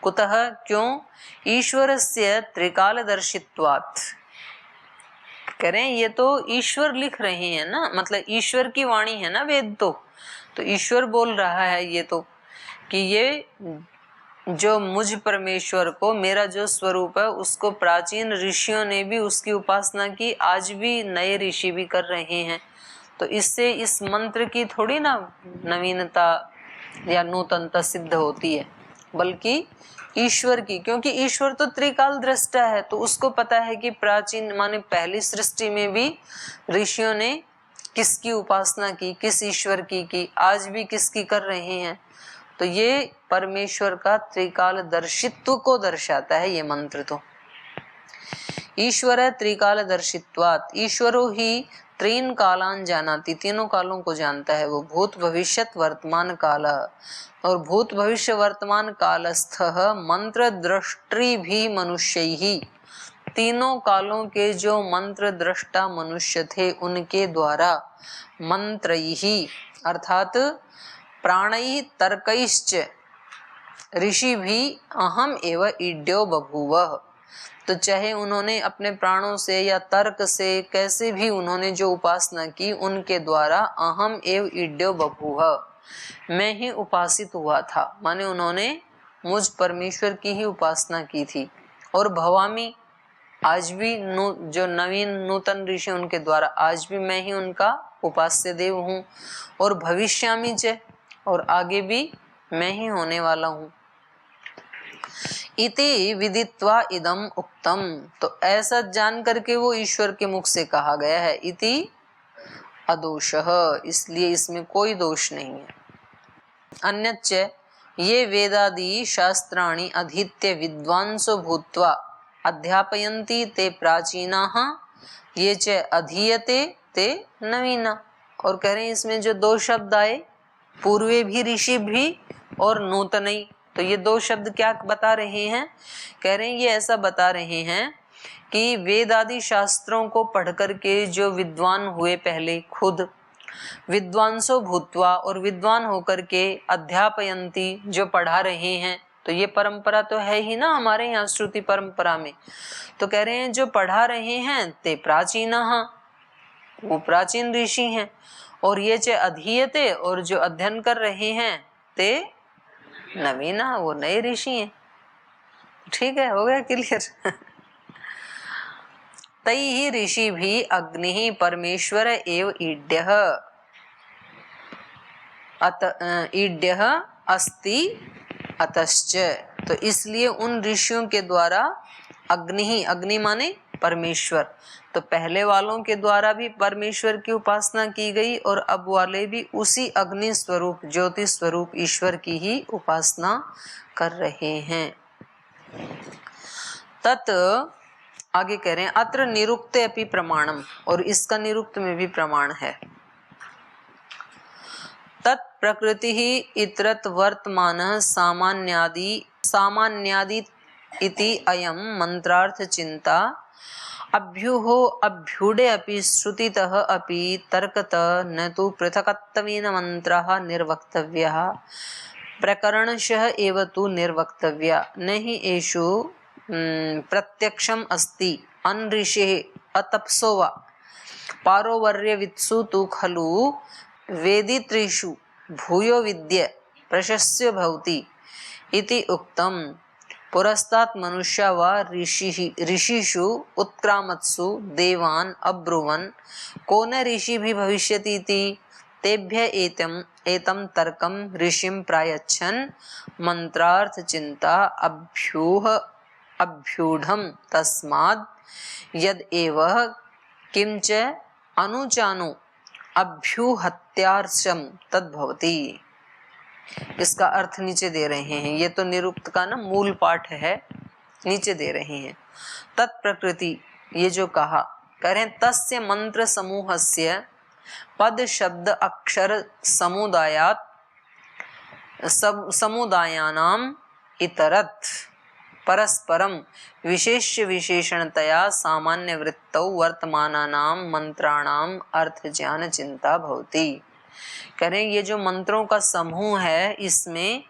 कुतः क्यों? ईश्वरस्य त्रिकालदर्शित्वात्। कह रहे हैं ये तो ईश्वर लिख रहे हैं ना, मतलब ईश्वर की वाणी है ना वेद तो ईश्वर बोल रहा है ये तो, कि ये जो मुझ परमेश्वर को, मेरा जो स्वरूप है उसको प्राचीन ऋषियों ने भी उसकी उपासना की, आज भी नए ऋषि भी कर रहे हैं। तो इससे इस मंत्र की थोड़ी ना नवीनता या नूतनता सिद्ध होती है, बल्कि ईश्वर की, क्योंकि ईश्वर तो त्रिकाल दृष्टा है, तो उसको पता है कि प्राचीन माने पहली सृष्टि में भी ऋषियों ने किसकी उपासना की, किस ईश्वर की, आज भी किसकी कर रहे हैं। तो ये परमेश्वर का त्रिकाल दर्शित्व को दर्शाता है ये मंत्र। तो ईश्वर त्रिकाल दर्शित्वात्, ईश्वरो ही त्रीन कालान जानाति, तीनों कालों को जानता है वो, भूत भविष्यत वर्तमान काल, और भूत भविष्य वर्तमान कालस्थ मंत्र दृष्टि भी मनुष्य ही, तीनों कालों के जो मंत्र दृष्टा मनुष्य थे उनके द्वारा मंत्र ही अर्थात प्राणै तर्कैश्च ऋषि भी अहम एव ईड्यो बभूव। तो चाहे उन्होंने अपने प्राणों से या तर्क से कैसे भी उन्होंने जो उपासना की, उनके द्वारा अहम एव ईड्यो बभूव, मैं ही उपासित हुआ था, माने उन्होंने मुझ परमेश्वर की ही उपासना की थी। और भवामी, आज भी जो नवीन नूतन ऋषि उनके द्वारा आज भी मैं ही उनका उपास्य देव हूँ। और भविष्यामि च, और आगे भी मैं ही होने वाला हूँ। इति विदित्वा इदम उक्तम, तो ऐसा जान करके वो ईश्वर के मुख से कहा गया है। इति अदोषः, इसलिए इसमें कोई दोष नहीं है। अन्यच्च ये वेदादि शास्त्राणि अधीत्य विद्वांसो भूत्वा अध्यापयन्ति ते प्राचीनाः, ये च अधीयते ते नवीना। और कह रहे हैं इसमें जो दो शब्द आए, पूर्वे भी ऋषि भी और नूतनई, तो ये दो शब्द क्या बता रहे हैं? कह रहे हैं ये ऐसा बता रहे हैं कि वेद आदि शास्त्रों को पढ़ करके जो विद्वान हुए, पहले खुद विद्वांसो भूत्वा, और विद्वान होकर के अध्यापयंती, जो पढ़ा रहे हैं। तो ये परंपरा तो है ही ना हमारे यहाँ श्रुति परंपरा में। तो कह रहे हैं जो पढ़ा रहे हैं ते प्राचीनः, वो प्राचीन ऋषि हैं। और ये च अधीयते, और जो अध्ययन कर रहे हैं ते नवीना, वो नए ऋषि हैं। ठीक है, हो गया क्लियर। तैहि ऋषि भी अग्नि परमेश्वर एव ईड्यः ईड्यः अस्ति अतश्च, तो इसलिए उन ऋषियों के द्वारा अग्नि, अग्नि माने परमेश्वर, तो पहले वालों के द्वारा भी परमेश्वर की उपासना की गई, और अब वाले भी उसी अग्नि स्वरूप, ज्योति स्वरूप ईश्वर की ही उपासना कर रहे हैं। तत् आगे कह रहे हैं अत्र निरुक्ते अपि प्रमाणम, और इसका निरुक्त में भी प्रमाण है। तत् प्रकृति ही इतरत वर्तमान सामान्यादि इति अयम मंत्रार्थ चिंता अभ्युहो अभ्युडे अपि श्रुतितः अपि तर्कतः न तु पृथक्त्वेन मंत्राः निर्वक्तव्याः प्रकरणशः एव तु निर्वक्तव्या, न हि एषु प्रत्यक्षम् अस्ति अनऋषेः अतपसो वा पारोवर्यवित्सु तु खलु वेदित्रिषु भूयो विद्य प्रशस्य भवति इति उक्तम्। पुरस्तात् मनुष्या वा ऋषिषु उत्क्रामत्सु देवान् अब्रुवन् को न ऋषि भी भविष्यति इति तेभ्य एतम तर्कम ऋषिं प्रायच्छन् मंत्रार्थ चिंता अभ्यूढम तस्माद् यद एव किंच अनुचानो अभ्यूहत्यार्षम तद्भवति। इसका अर्थ नीचे दे रहे हैं, ये तो निरुक्त का ना मूल पाठ है, नीचे दे रहे हैं। तत्प्रकृति, ये जो कहा, कह रहे हैं तस्य मंत्र समूहस्य पद शब्द अक्षर समुदायात समुदायानाम इतरत परस्परम विशेष्य विशेषणतया सामान्य वृत्तौ वर्तमानानाम मंत्राणाम अर्थ ज्ञान चिंता भवति। कह रहे हैं ये जो मंत्रों का समूह है, इसमें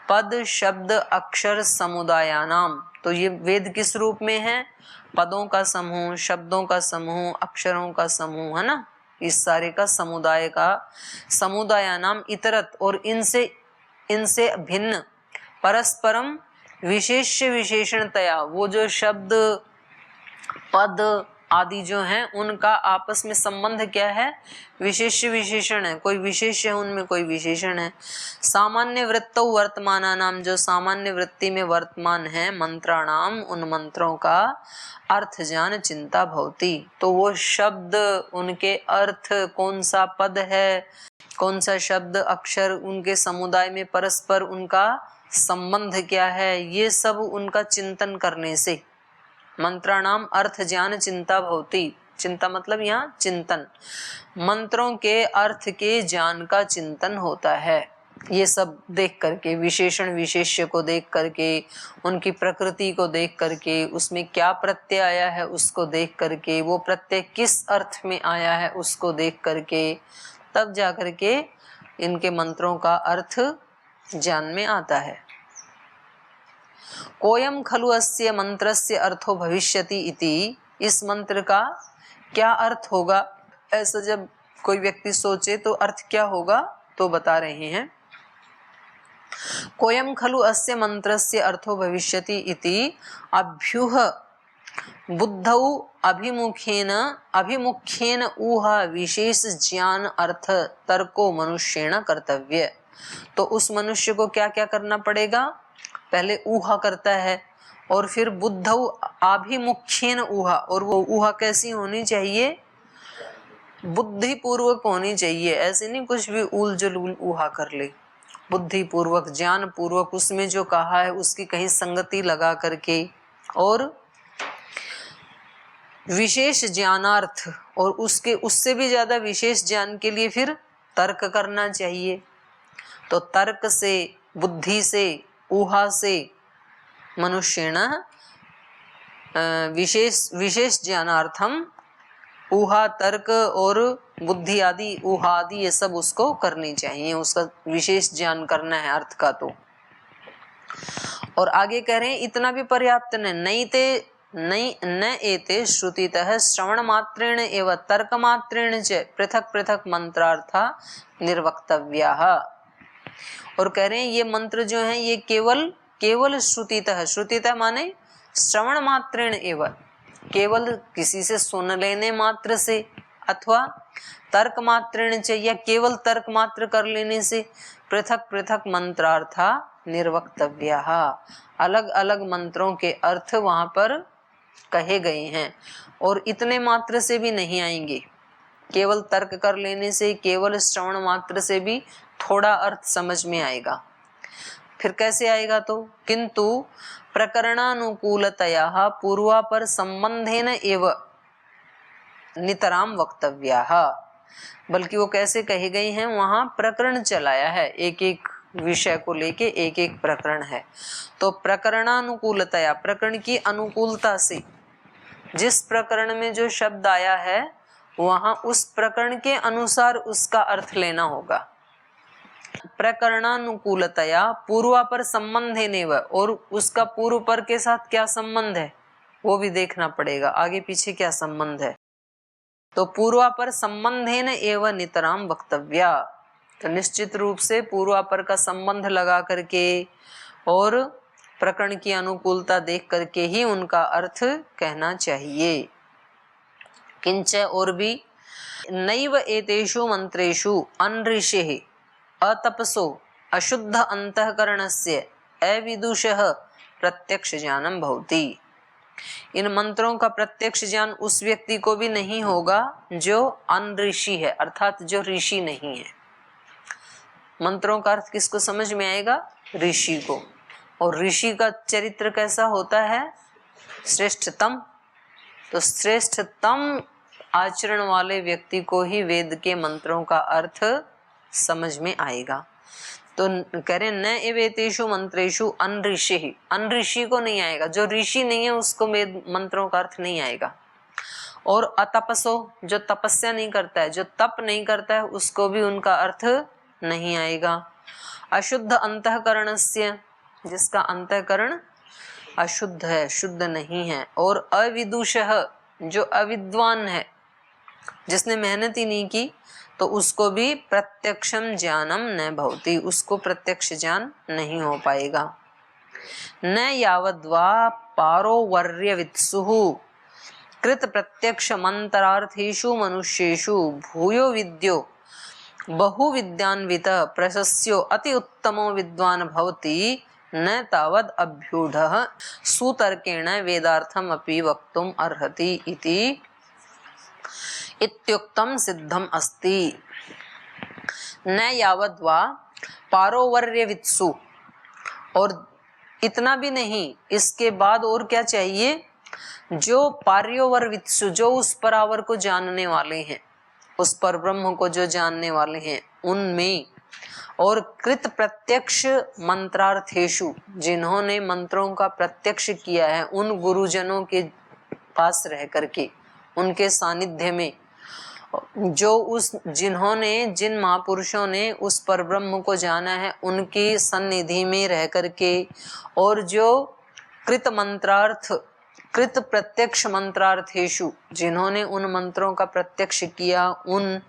पद शब्द अक्षर समुदायानाम, तो ये वेद किस रूप में है? पदों का समूह, शब्दों का समूह, अक्षरों का समूह, है ना, इस सारे का समुदाय का समुदायानाम इतरत, और इनसे भिन्न परस्परम विशेष विशेषणतया, वो जो शब्द पद आदि जो हैं उनका आपस में संबंध क्या है? विशेष विशेषण है, कोई विशेष है उनमें, कोई विशेषण है। सामान्य वृत्तौ वर्तमानानाम, जो सामान्य वृत्ति में वर्तमान है, मंत्राणाम, उन मंत्रों का अर्थ ज्ञान चिंता भवति, तो वो शब्द, उनके अर्थ, कौन सा पद है, कौन सा शब्द अक्षर, उनके समुदाय में परस्पर उनका संबंध क्या है, ये सब उनका चिंतन करने से मंत्राणाम अर्थ ज्ञान चिंता भवति, चिंता मतलब यहाँ चिंतन, मंत्रों के अर्थ के ज्ञान का चिंतन होता है। ये सब देख करके, विशेषण विशेष्य को देख करके, उनकी प्रकृति को देख करके, उसमें क्या प्रत्यय आया है उसको देख करके, वो प्रत्यय किस अर्थ में आया है उसको देख करके, तब जा करके इनके मंत्रों का अर्थ ज्ञान में आता है। कोयम खलु अस्य मंत्रस्य अर्थो भविष्यति इति, इस मंत्र का क्या अर्थ होगा? ऐसा जब कोई व्यक्ति सोचे तो अर्थ क्या होगा, तो बता रहे हैं। कोयम खलु अस्य मंत्रस्य अर्थो भविष्यति इति अभ्युह बुद्धौ अभिमुख्येन ऊह विशेष ज्ञान अर्थ तर्को मनुष्येण कर्तव्य, तो उस मनुष्य को क्या क्या करना पड़ेगा? पहले ऊहा करता है, और फिर बुद्धौ अभिमुख्येन ऊहा, और वो ऊहा कैसी होनी चाहिए? बुद्धि पूर्वक होनी चाहिए, ऐसे नहीं कुछ भी उल जुल ऊहा कर ले, बुद्धि पूर्वक, ज्ञान पूर्वक, उसमें जो कहा है उसकी कहीं संगति लगा करके, और विशेष ज्ञानार्थ, और उससे भी ज्यादा विशेष ज्ञान के लिए फिर तर्क करना चाहिए। तो तर्क से, बुद्धि से, ऊहा से मनुष्येण विशेष ज्ञानार्थम, ऊहा, तर्क और बुद्धि आदि, ऊहा आदि, ये सब उसको करनी चाहिए, उसका विशेष ज्ञान करना है अर्थ का। तो और आगे कह रहे हैं इतना भी पर्याप्त न एते श्रुतितः श्रवण मात्रेण एवं तर्क मात्रेण च पृथक पृथक मंत्रार्था निर्वक्तव्याः, और कह रहे हैं ये मंत्र जो है ये केवल श्रुतितः माने श्रवण मात्रेण एवं, केवल किसी से सुन लेने मात्र से, अथवा तर्क मात्रेण च, या केवल तर्क मात्र कर लेने से, पृथक पृथक मंत्रार्था निर्वक्तव्याः, अलग अलग मंत्रों के अर्थ वहां पर कहे गए हैं, और इतने मात्र से भी नहीं आएंगे, केवल तर्क कर लेने से, केवल श्रवण मात्र से भी थोड़ा अर्थ समझ में आएगा। फिर कैसे आएगा? तो किंतु प्रकरणानुकूलतया पूर्वापर संबंधेन एव नितराम वक्तव्याः, बल्कि वो कैसे कहे गए हैं, वहां प्रकरण चलाया है, एक एक विषय को लेके एक एक प्रकरण है। तो प्रकरणानुकूलतया, प्रकरण की अनुकूलता से, जिस प्रकरण में जो शब्द आया है वहां उस प्रकरण के अनुसार उसका अर्थ लेना होगा। प्रकरणानुकूलतया पूर्वापर संबंधेनेव, और उसका पूर्व पर के साथ क्या संबंध है वो भी देखना पड़ेगा, आगे पीछे क्या संबंध है। तो पूर्वापर संबंधेन एव नितराम वक्तव्या, तो निश्चित रूप से पूर्वापर का संबंध लगा करके और प्रकरण की अनुकूलता देख करके ही उनका अर्थ कहना चाहिए। किंच, और भी, नैव एतेषु मंत्रेषु अनऋषिः अतपसो अशुद्ध अंतःकरणस्य अविदुषः प्रत्यक्ष ज्ञानम भवति, इन मंत्रों का प्रत्यक्ष ज्ञान उस व्यक्ति को भी नहीं होगा जो अनऋषि है, अर्थात जो ऋषि नहीं है। मंत्रों का अर्थ किसको समझ में आएगा? ऋषि को। और ऋषि का चरित्र कैसा होता है? श्रेष्ठतम। तो श्रेष्ठतम आचरण वाले व्यक्ति को ही वेद के मंत्रों का अर्थ समझ में आएगा। तो कह रहे न एवेतेषु मंत्रेषु अनऋषि, अनऋषि को नहीं आएगा, जो ऋषि नहीं है उसको वेद मंत्रों का अर्थ नहीं आएगा। और अतपसो, जो तपस्या नहीं करता है, जो तप नहीं करता है, उसको भी उनका अर्थ नहीं आएगा। अशुद्ध अंतःकरणस्य, जिसका अंतःकरण अशुद्ध है, शुद्ध नहीं है, और अविदुषः, जो अविद्वान है, जिसने मेहनत ही नहीं की, तो उसको भी प्रत्यक्षम ज्ञानम न भवति, उसको प्रत्यक्ष ज्ञान नहीं हो पाएगा। न यावद्वा पारोवर्यवित्सुः कृत प्रत्यक्ष मंत्रार्थेषु मनुष्येषु भूयो विद्यो बहुविद्यान्वितः प्रशस्यो अति उत्तमो विद्वान् भवति न तावद् अभ्यूढः सुतर्केण वेदार्थम् अपि वक्तुम् अर्हति इति इत्युक्तम सिद्धम अस्ति। न यावद्वा पारोवर्यवित्सु, और इतना भी नहीं, इसके बाद और क्या चाहिए, जो पार्योवर्वित्सु, जो उस परावर को जानने वाले हैं, उस परब्रह्म को जो जानने वाले हैं उनमें, और कृत प्रत्यक्ष मंत्रार्थेषु, जिन्होंने मंत्रों का प्रत्यक्ष किया है, उन गुरुजनों के पास रह करके, उनके सानिध्य में, जो उस जिन्होंने, जिन महापुरुषों ने उस परब्रह्म को जाना है, उनकी सन्निधि में रह करके, और जो कृत मंत्रार्थ, कृत प्रत्यक्ष मंत्रार्थेषु, जिन्होंने उन मंत्रों का प्रत्यक्ष किया, उन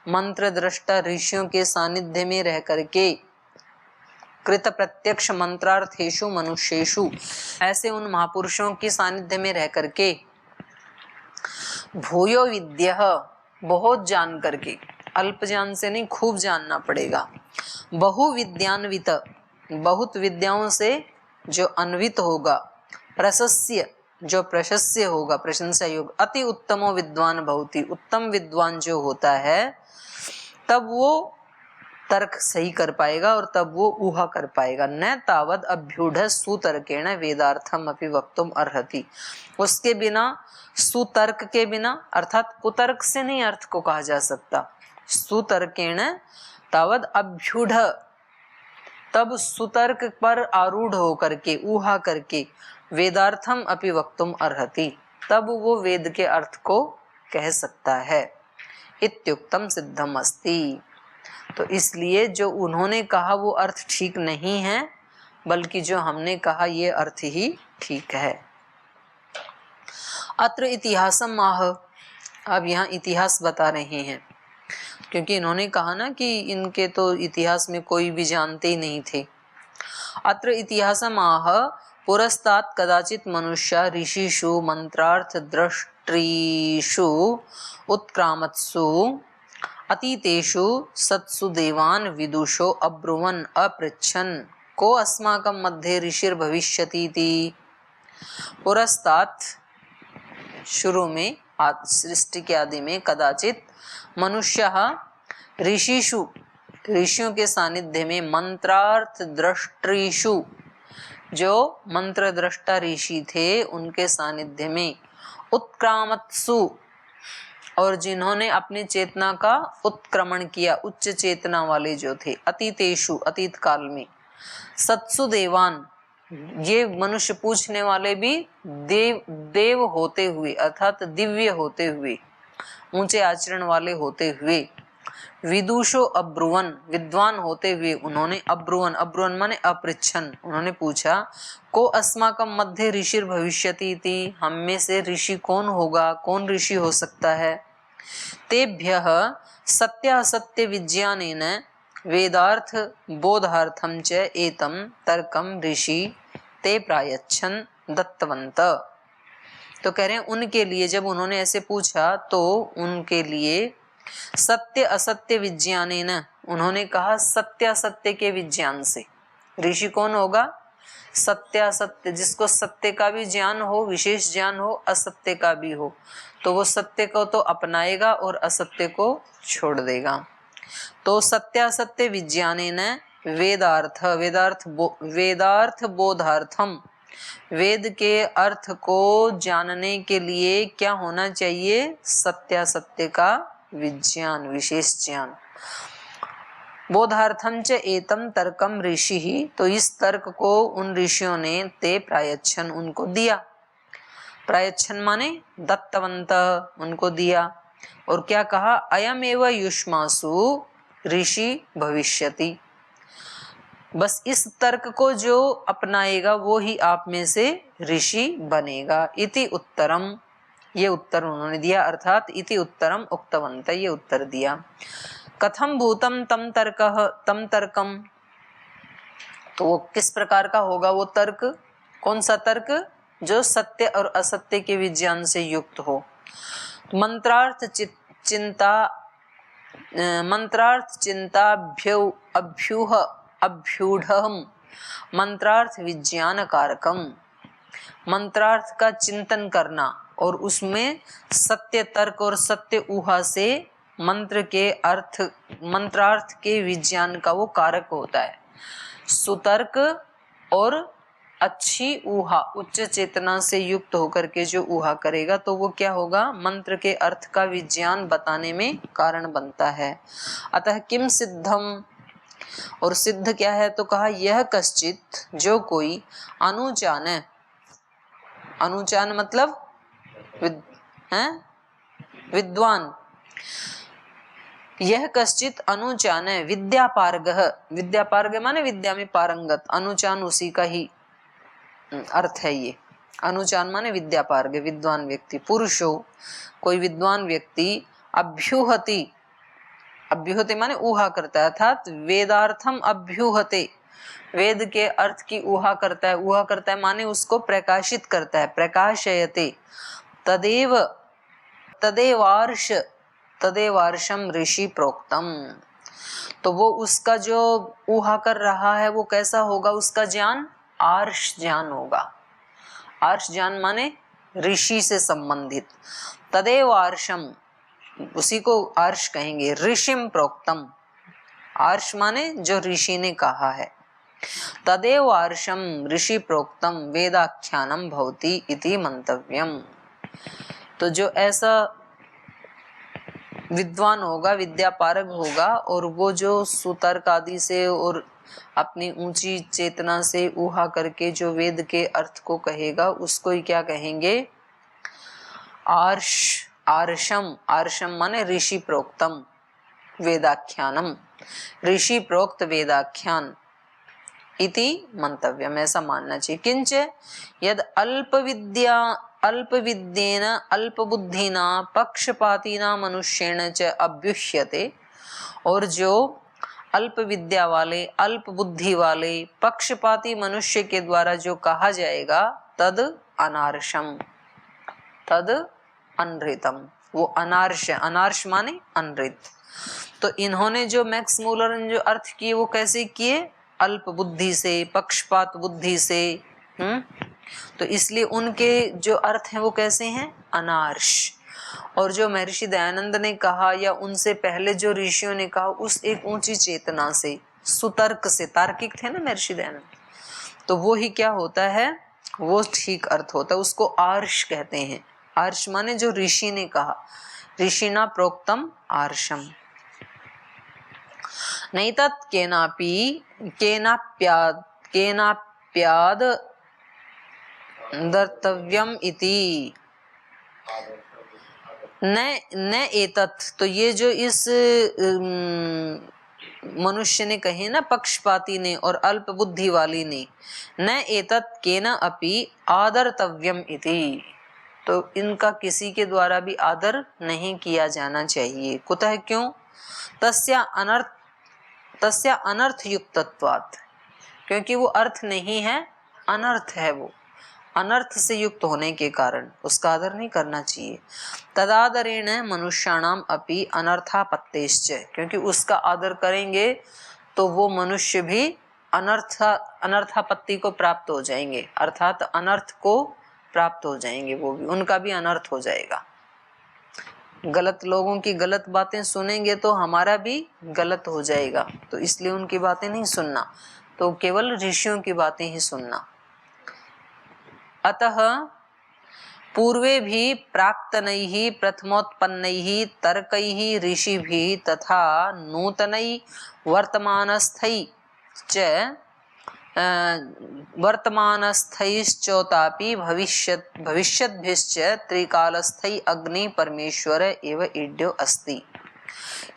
मंत्र दृष्टा ऋषियों के सानिध्य में रह करके, कृत प्रत्यक्ष मंत्रार्थेषु मनुष्येषु, ऐसे उन महापुरुषों की सानिध्य में रह करके, भूयो विद्यः, बहुत जान करके, अल्प ज्ञान से नहीं, खूब जानना पड़ेगा, बहुविद्यान्वित, बहुत विद्याओं से जो अन्वित होगा, प्रशस्य, जो प्रशस्य होगा, प्रशंसा योग, अति उत्तमो विद्वान भवति, उत्तम विद्वान जो होता है, तब वो तर्क सही कर पाएगा और तब वो ऊहा कर पाएगा। न तावद अभ्यूढ़ सुतर्केण वेदार्थम अपि वक्तुम अर्हति, उसके बिना, सुतर्क के बिना, अर्थात कुतर्क से नहीं अर्थ को कहा जा सकता। सुतर्केण तावद अभ्यूढ़, तब सुतर्क पर आरूढ़ होकर के, ऊहा करके, वेदार्थम अपि वक्तुम अर्हति, तब वो वेद के अर्थ को कह सकता है। इत्युक्तम सिद्धम अस्ति, तो इसलिए जो उन्होंने कहा वो अर्थ ठीक नहीं है, बल्कि जो हमने कहा ये अर्थ ही ठीक है। अत्र इतिहासम आह, अब यहाँ इतिहास बता रहे हैं, क्योंकि इन्होंने कहा ना कि इनके तो इतिहास में कोई भी जानते ही नहीं थे। अत्र इतिहासम आह पुरस्तात् कदाचित् मनुष्य ऋषिषु मंत्रार्थ दृष्टिषु उत्क्रामत्सु अतीतेषु सत्सु देवान् विदुषो अब्रुवन् अपृच्छन् को अस्माकं मध्ये ऋषिर्भविष्यति इति। पुरस्तात्, शुरू में, सृष्टि के आदि में, कदाचित मनुष्य ऋषिषु, ऋषियों के सानिध्य में, मंत्रार्थ दृष्टिषु, जो मंत्र दृष्टा ऋषि थे उनके सानिध्य में, उत्क्रामत्सु, और जिन्होंने अपनी चेतना का उत्क्रमण किया, उच्च चेतना वाले जो थे, अतीतेषु, अतीत काल में, सत्सु देवान, ये मनुष्य पूछने वाले भी देव होते हुए, अर्थात दिव्य होते हुए, ऊंचे आचरण वाले होते हुए, विदुषो अब्रुवन, विद्वान होते हुए उन्होंने, अब्रुवन, अब्रुवन माने अपृच्छन, उन्होंने पूछा, को अस्माकं मध्ये ऋषिर भविष्यति इति, हम में से ऋषि कौन होगा, कौन ऋषि हो सकता है। तेभ्यः सत्यासत्य विज्ञानेन वेदार्थ बोधार्थम च एतम तर्कम ऋषि ते प्रायच्छन् दत्तवन्त। तो कह रहे हैं उनके लिए, जब उन्होंने ऐसे पूछा तो उनके लिए सत्य असत्य विज्ञानेन, उन्होंने कहा सत्य असत्य के विज्ञान से। ऋषि कौन होगा, सत्य असत्य, जिसको सत्य का भी ज्ञान हो, विशेष ज्ञान हो, असत्य का भी हो, तो वो सत्य को तो अपनाएगा और असत्य को छोड़ देगा। तो सत्यासत्य विज्ञानेन वेदार्थ, वेदार्थ बोधार्थम, वेद के अर्थ को जानने के लिए क्या होना चाहिए, सत्यासत्य का विज्ञान, विशेष ज्ञान। बोधार्थम च एतम तर्कम ऋषि ही, तो इस तर्क को उन ऋषियों ने ते प्रायच्छन, उनको दिया। प्रायच्छन माने दत्तवंत, उनको दिया। और क्या कहा, अयम एव युष्मासु ऋषि भविष्यति, बस इस तर्क को जो अपनाएगा वो ही आप में से ऋषि बनेगा। इति उत्तरम, ये उत्तर उन्होंने दिया, अर्थात इति उत्तरम उक्तवन्त, ये उत्तर दिया। कथम भूतम तम तर्कम, तो वो किस प्रकार का होगा वो तर्क, कौन सा तर्क, जो सत्य और असत्य के विज्ञान से युक्त हो। मंत्रार्थ चिंताभ्यूढ़ मंत्रार्थ विज्ञान कारकम, मंत्रार्थ का चिंतन करना और उसमें सत्य तर्क और सत्य ऊहा से मंत्रार्थ के विज्ञान का वो कारक होता है। सुतर्क और अच्छी ऊहा, उच्च चेतना से युक्त होकर के जो ऊहा करेगा तो वो क्या होगा, मंत्र के अर्थ का विज्ञान बताने में कारण बनता है। अतः किम सिद्धम, और सिद्ध क्या है, तो कहा यह कश्चित, जो कोई अनुचान, अनुचान मतलब विद्वान, यह कश्चित अनुचान विद्यापारगः, विद्यापारग माने विद्या में पारंगत, अनुचान उसी का ही अर्थ है ये। अनुचान माने विद्यापारग, विद्वान व्यक्ति, पुरुषो कोई विद्वान व्यक्ति, अभ्यूहति, अभ्यूहते माने ऊहा करता है, अर्थात वेदार्थम अभ्यूहते, वेद के अर्थ की ऊहा करता है। ऊहा करता है माने उसको प्रकाशित करता है, प्रकाशयते, तदेव तदेवार्षम ऋषि प्रोक्तम, तो वो उसका जो ऊहा कर रहा है वो कैसा होगा, उसका ज्ञान आर्ष ज्ञान होगा। आर्ष ज्ञान माने ऋषि से संबंधित। तदेवार्षम, उसी को आर्ष कहेंगे। ऋषिम प्रोक्तम, आर्ष माने जो ऋषि ने कहा है। तदेवार्षम ऋषि प्रोक्तम वेदाख्यानम भवति इति मंतव्यम, तो जो ऐसा विद्वान होगा, विद्यापारग होगा, और वो जो सुतर्क आदि से और अपनी ऊंची चेतना से ऊहा करके जो वेद के अर्थ को कहेगा उसको ही क्या कहेंगे, आर्ष, आर्षम, आर्षम माने ऋषि प्रोक्तम वेदाख्यानम, ऋषि प्रोक्त वेदाख्यान इति मंतव्यम, ऐसा मानना चाहिए। किंच यद अल्पविद्येन अल्पबुद्धिना पक्षपातिना मनुष्येण च अभ्युह्यते, और जो अल्प विद्या वाले, अल्प बुद्धि वाले, पक्षपाती मनुष्य के द्वारा जो कहा जाएगा, तद अनार्षम, तद अनृतम, वो अनार्ष, अनार्ष माने अनृत। तो इन्होंने जो मैक्स मूलर ने जो अर्थ किए वो कैसे किए, अल्प बुद्धि से, पक्षपात बुद्धि से, तो इसलिए उनके जो अर्थ हैं वो कैसे हैं, अनार्ष। और जो महर्षि दयानंद ने कहा या उनसे पहले जो ऋषियों ने कहा, उस एक ऊंची चेतना से, सुतर्क से, तार्किक थे ना महर्षि दयानंद, तो वो ही क्या होता है, वो ठीक अर्थ होता है, उसको आर्ष कहते हैं। आर्ष माने जो ऋषि ने कहा, ऋषिना प्रोक्तम आर्षम। नहीं तत् केनाप्याद दर्तव्यम इति न एतत्, तो ये जो इस मनुष्य ने कहे ना, पक्षपाती ने और अल्प बुद्धि वाली ने, न एतत् केन अपि आदर्तव्यम इति, तो इनका किसी के द्वारा भी आदर नहीं किया जाना चाहिए। कुतः, क्यों, तस्या अनर्थ युक्तत्वात्, क्योंकि वो अर्थ नहीं है, अनर्थ है, वो अनर्थ से युक्त होने के कारण उसका आदर नहीं करना चाहिए। तदादरेण मनुष्याणाम अपि अनर्थापत्तेश्च, क्योंकि उसका आदर करेंगे तो वो मनुष्य भी अनर्थापत्ति को प्राप्त हो जाएंगे, अर्थात अनर्थ को प्राप्त हो जाएंगे, वो भी, उनका भी अनर्थ हो जाएगा। गलत लोगों की गलत बातें सुनेंगे तो हमारा भी गलत हो जाएगा, तो इसलिए उनकी बातें नहीं सुनना, तो केवल ऋषियों की बातें ही सुनना। अतः पूर्वे भी प्राक्तनैः प्रथमोत्पन्नैः तर्कैः ऋषिभिः तथा नूतनैः वर्तमानस्थैश्चोतापि भविष्यद्भिश्च त्रिकालस्थैः अग्नि परमेश्वर एव ईड्यो अस्ति।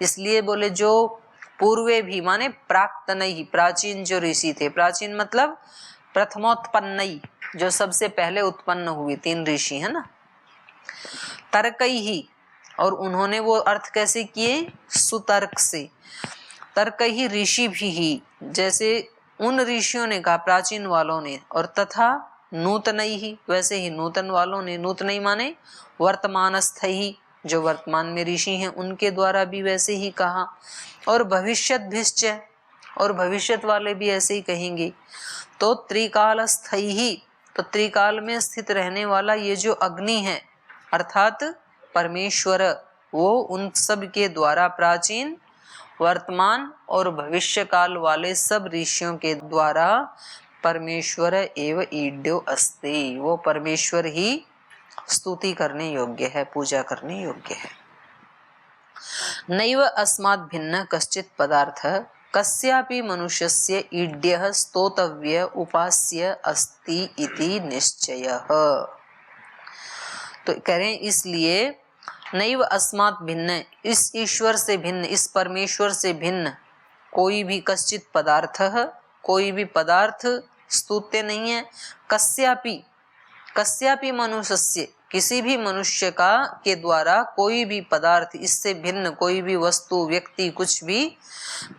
इसलिए बोले जो पूर्वे भी माने प्राक्तनई, प्राचीन जो ऋषि थे, प्राचीन मतलब प्रथमोत्पन्नई, जो सबसे पहले उत्पन्न हुए 3 ऋषि है ना। तर्कई ही, और उन्होंने वो अर्थ कैसे किए, सुतर्क से। तर्क ही ऋषि भी ही, जैसे उन ऋषियों ने कहा प्राचीन वालों ने, और तथा नूतनई ही, वैसे ही नूतन वालों ने, नूतनई माने वर्तमानस्थ ही, जो वर्तमान में ऋषि हैं उनके द्वारा भी वैसे ही कहा। और भविष्यत भिश्च, और भविष्यत वाले भी ऐसे ही कहेंगे। तो त्रिकालस्थ ही, तो त्रिकाल में स्थित रहने वाला ये जो अग्नि है अर्थात परमेश्वर, वो उन सब के द्वारा, प्राचीन वर्तमान और भविष्य काल वाले सब ऋषियों के द्वारा परमेश्वर एव ईड्यो अस्ति, वो परमेश्वर ही स्तुति करने योग्य है, पूजा करने योग्य है। नैव अस्मात् भिन्न कश्चित् पदार्थ कस्यापि मनुष्यस्य ईड्यः स्तोतव्य उपास्य अस्ति इति निश्चयः। तो कह रहे हैं इसलिए नैव अस्मात् भिन्न, इस ईश्वर से भिन्न, इस परमेश्वर से भिन्न कोई भी कश्चित् पदार्थ, कोई भी पदार्थ स्तुत्य नहीं है। कस्यापि, कस्यापि मनुष्यस्य, किसी भी मनुष्य का के द्वारा कोई भी पदार्थ, इससे भिन्न कोई भी वस्तु, व्यक्ति, कुछ भी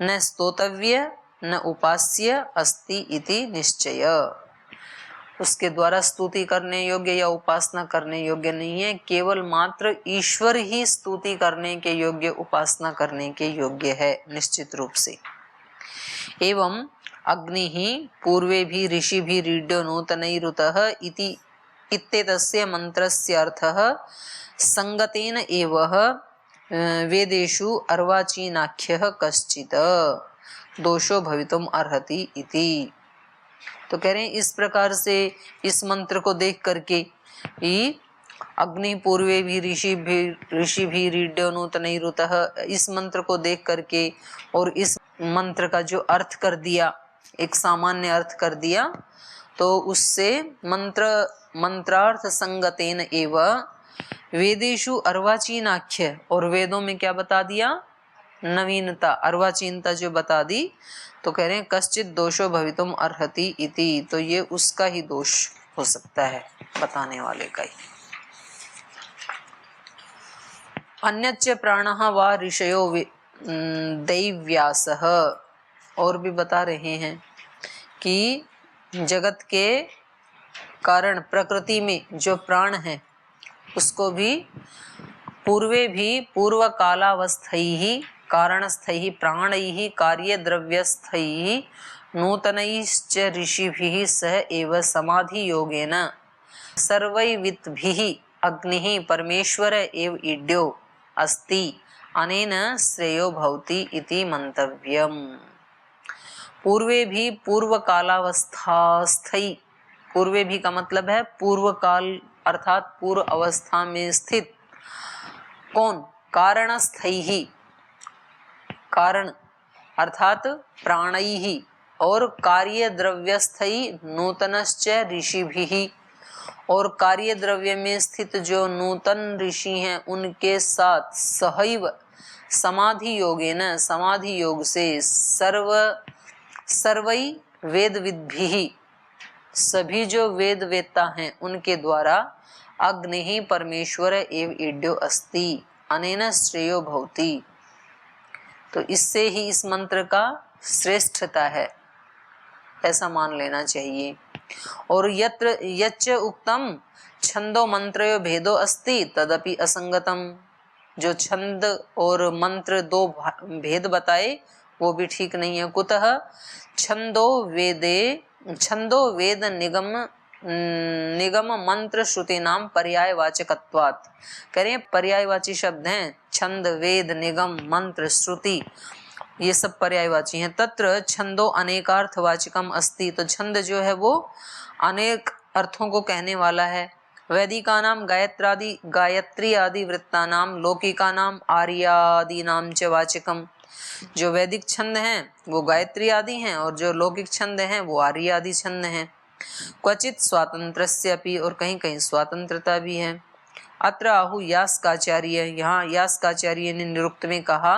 न स्तोतव्य न उपास्य अस्ति इति निश्चय, उसके द्वारा स्तुति करने योग्य या उपासना करने योग्य नहीं है। केवल मात्र ईश्वर ही स्तुति करने के योग्य, उपासना करने के योग्य है निश्चित रूप से। एवं अग्नि ही पूर्वे भी ऋषि भी रीड्यो नूतनैरुतः इति इत्येतस्य मंत्रस्य अर्थः संगतेन एव वेदेषु अर्वाचीनाख्यः कश्चित् दोषो भवितुम अर्हति इति। तो कह रहे हैं इस प्रकार से इस मंत्र को देख करके ही अग्नि पूर्वे भी ऋषि भी रीड्यो नूतनैरुतः, इस मंत्र को देख करके और इस मंत्र का जो अर्थ कर दिया, एक सामान्य अर्थ कर दिया, तो उससे मंत्रार्थ संगतेन एव वेदेषु अर्वाचीनाख्य, और वेदों में क्या बता दिया, नवीनता, अर्वाचीनता जो बता दी। तो कह रहे हैं कश्चित दोषो भवितुम अर्हति इति, तो ये उसका ही दोष हो सकता है, बताने वाले का ही। अन्यच्च प्राणः वा ऋषयो दैव्यासः, और भी बता रहे हैं कि जगत के कारण प्रकृति में जो प्राण है उसको भी पूर्वे भी पूर्व कालावस्थैः कारणस्थैः प्राणैः कार्यद्रव्यस्थैः नूतनैश्च ऋषिभिः सह एव समाधि योगेन सर्वैर्विद्भिः अग्निः परमेश्वर एव ईड्यो अस्ति अनेन श्रेयो भवति इति मंतव्यम्। पूर्वे भी पूर्व कालावस्थास्थैः, पूर्वे भी का मतलब है पूर्व काल अर्थात पूर्व अवस्था में स्थित, कौन, कारणस्थैः, कारण अर्थात प्राणैः, और कार्य द्रव्यस्थैः नूतनश्च ऋषिभिः, और कार्य द्रव्य में स्थित जो नूतन ऋषि हैं उनके साथ सहैव समाधि योगेन, समाधि योग से सर्वै वेदविद्भिः, सभी जो वेद वेत्ता हैं उनके द्वारा अग्नि ही परमेश्वर एव ईड्यो अस्ति अनेन श्रेयो भवति, तो इससे ही इस मंत्र का श्रेष्ठता है, ऐसा मान लेना चाहिए। और यत्र यच्च उक्तम छंदो मंत्रयो भेदो अस्ति तदपि असंगतम, जो छंद और मंत्र दो भेद बताए वो भी ठीक नहीं है। कुतः छंदो वेद निगम मंत्र श्रुति नाम पर्यायवाचकत्वात्, करें पर्यायवाची शब्द हैं, छंद वेद निगम मंत्र श्रुति ये सब पर्यायवाची हैं। तत्र छंदो अनेकार्थवाचकम अस्ति, तो छंद जो है वो अनेक अर्थों को कहने वाला है। वैदिका नाम गायत्री आदि वृत्ता नाम लौकिका नाम आर्यादि नाम च वाचकम, जो वैदिक छंद हैं वो गायत्री आदि हैं और जो लौकिक छंद हैं वो आर्य आदि छंद हैं। क्वचित स्वातंत्रस्यपि, और कहीं कहीं स्वतंत्रता भी है। अत्र आहु यास्काचार्य, यहाँ यास्काचार्य ने निरुक्त में कहा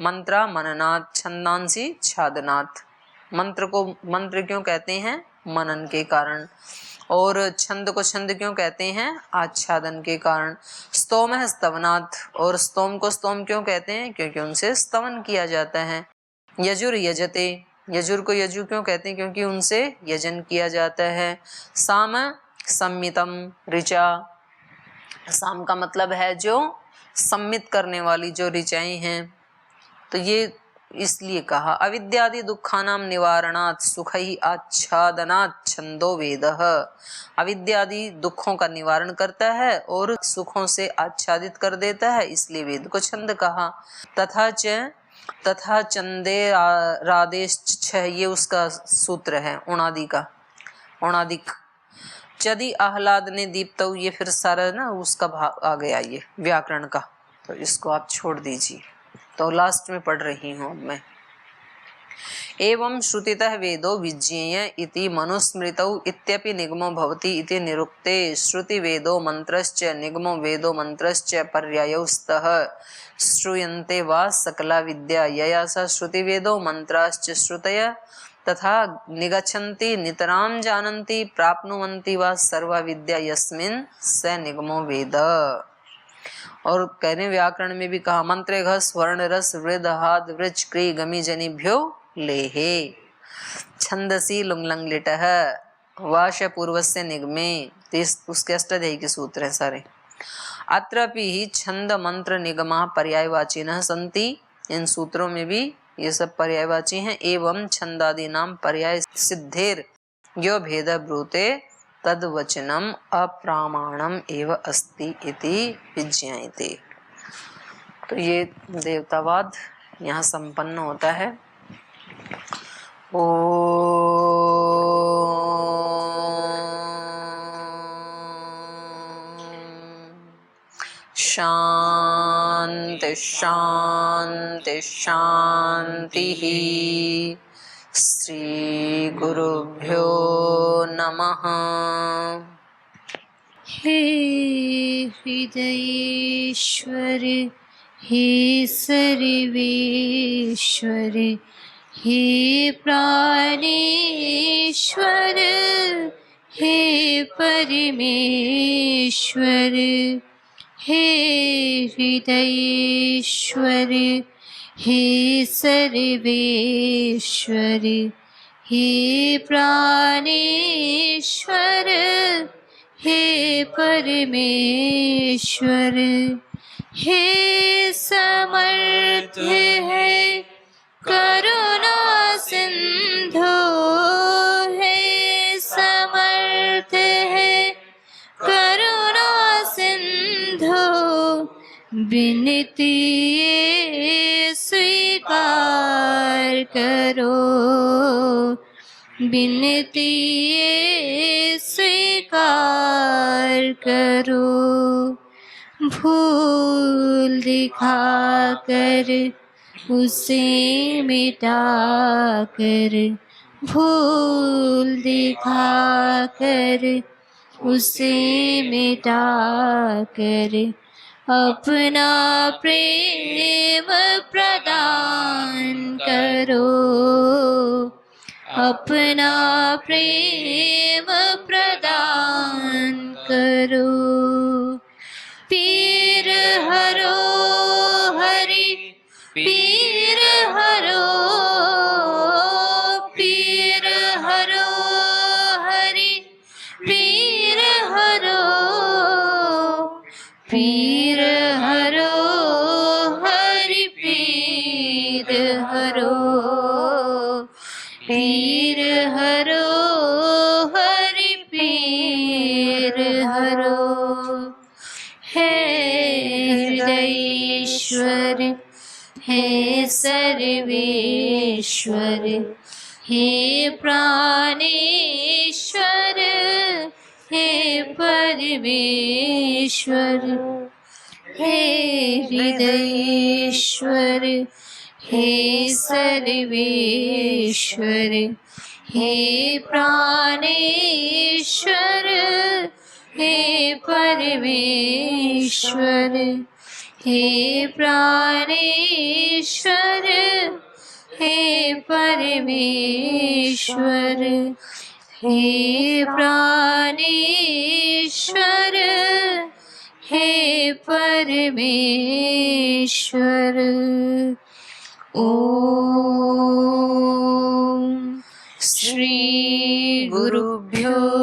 मंत्रा मननात् छंदांसी छादनात्। मंत्र क्यों कहते हैं? मनन के कारण। और छंद को छंद क्यों कहते हैं? आच्छादन के कारण। स्तोम है स्तवनात्, और स्तोम को स्तोम क्यों कहते हैं? क्योंकि उनसे स्तवन किया जाता है। यजुर यजते, यजुर को यजु क्यों कहते हैं? क्योंकि उनसे यजन किया जाता है। साम सम्मितम ऋचा, साम का मतलब है जो सम्मित करने वाली जो ऋचाएं हैं। तो ये इसलिए कहा अविद्यादि दुखानाम निवारणात् सुखै आच्छादनात् छंदो वेदः। अविद्यादि दुखों का निवारण करता है और सुखों से आच्छादित कर देता है, इसलिए वेद को छंद कहा। तथा चंदे रादेश छह, ये उसका सूत्र है उणादि का, उणादिक। चदि आह्लाद ने दीप्त, ये फिर सारा ना उसका भाग आ गया ये व्याकरण का, तो इसको आप छोड़ दीजिए। तो लास्ट में पढ़ रही हूँ मैं। एवं श्रुतितः वेदो विज्ञेय इति मनुस्मृतौ इत्यपि निगमो भवति इति निरुक्ते श्रुति वेदो मंत्रश्च निगमो वेदो मंत्रश्च पर्यायौस्तः श्रूयन्ते वा सकला विद्या यया स श्रुति वेदो मंत्राश्च श्रुतय तथा निगच्छन्ति नितरां जानन्ति प्राप्नुवन्ति वा सर्वा विद्या यस्मिन् स निगमो वेद। और कहने व्याकरण में भी कहा मंत्रे घस वर्ण रस वृद हाद वृच क्री गमी जनिभ्यो लेहे छंदसी लुंगलंग लिटह वाश पूर्वस्य निगमे। उसके अष्टाध्यायी के सूत्र है सारे। अत्रपि ही छंद मंत्र निगमा पर्यायवाचिनः सन्ति, इन सूत्रों में भी ये सब पर्यायवाची हैं। एवं छंदादि नाम पर्याय सिद्धेर यो भेद ब्रूते तद वचनम अप्रामाणम एव अस्ति इति विज्ञायते। तो ये देवतावाद यहाँ संपन्न होता है। शांति शांति शांति। श्री गुरुभ्यो नमः। हे हृदयेश्वर हे सर्वेश्वर हे प्राणेश्वर हे परमेश्वर हे हृदयेश्वर हे सर्वेश्वर हे प्राणेश्वर हे परमेश्वर हे समर्थ है करुणा सिंधु हे समर्थ है करुणा सिंधु विनती स्वीकार करो विनती स्वीकार करो। भूल दिखाकर उसे मिटा कर भूल दिखाकर उसे मिटा कर अपना प्रेम प्रदान करो अपना प्रेम प्रदान करो। पीर हरो हरि पीर हरो पीर हरो हरि पीर हरो पीर हरो हरि पीर हरो पीर हरो हरि पीर हरो। हे हृदयेश्वर हे सर्वेश्वर हे प्राणेश्वर हे परमेश्वर हे हृदयेश्वर हे सर्वेश्वर हे प्राणेश्वर हे परमेश्वर हे प्राणेश्वर हे परमेश्वर हे प्राणेश्वर हे परमेश्वर। ओम श्री गुरुभ्यो